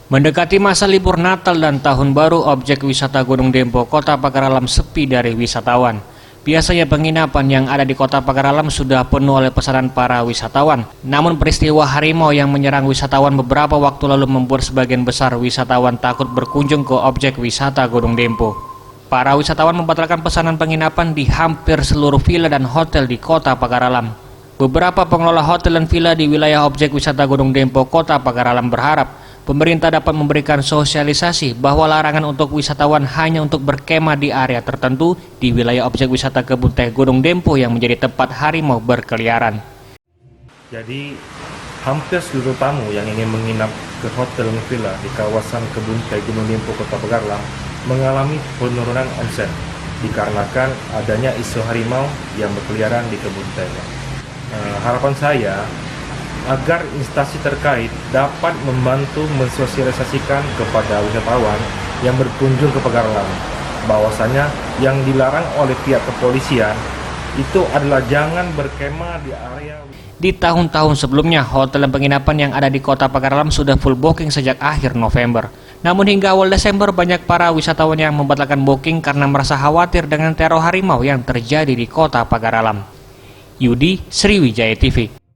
Mendekati masa libur Natal dan Tahun Baru, objek wisata Gunung Dempo, Kota Pagar Alam sepi dari wisatawan. Biasanya penginapan yang ada di Kota Pagar Alam sudah penuh oleh pesanan para wisatawan. Namun peristiwa harimau yang menyerang wisatawan beberapa waktu lalu membuat sebagian besar wisatawan takut berkunjung ke objek wisata Gunung Dempo. Para wisatawan membatalkan pesanan penginapan di hampir seluruh villa dan hotel di Kota Pagar Alam. Beberapa pengelola hotel dan villa di wilayah objek wisata Gunung Dempo, Kota Pagar Alam berharap pemerintah dapat memberikan sosialisasi bahwa larangan untuk wisatawan hanya untuk berkemah di area tertentu di wilayah objek wisata Kebun Teh Gunung Dempo yang menjadi tempat harimau berkeliaran. Jadi hampir seluruh tamu yang ingin menginap ke hotel dan villa di kawasan Kebun Teh Gunung Dempo, Kota Pagar Alam mengalami penurunan omset dikarenakan adanya isu harimau yang berkeliaran di Kebun Teh. Harapan saya agar instansi terkait dapat membantu mensosialisasikan kepada wisatawan yang berkunjung ke Pagar Alam bahwasanya yang dilarang oleh pihak kepolisian itu adalah jangan berkemah di area. Di tahun-tahun sebelumnya, hotel dan penginapan yang ada di Kota Pagar Alam sudah full booking sejak akhir November. Namun hingga awal Desember banyak para wisatawan yang membatalkan booking karena merasa khawatir dengan teror harimau yang terjadi di Kota Pagar Alam. Yudi, Sriwijaya TV.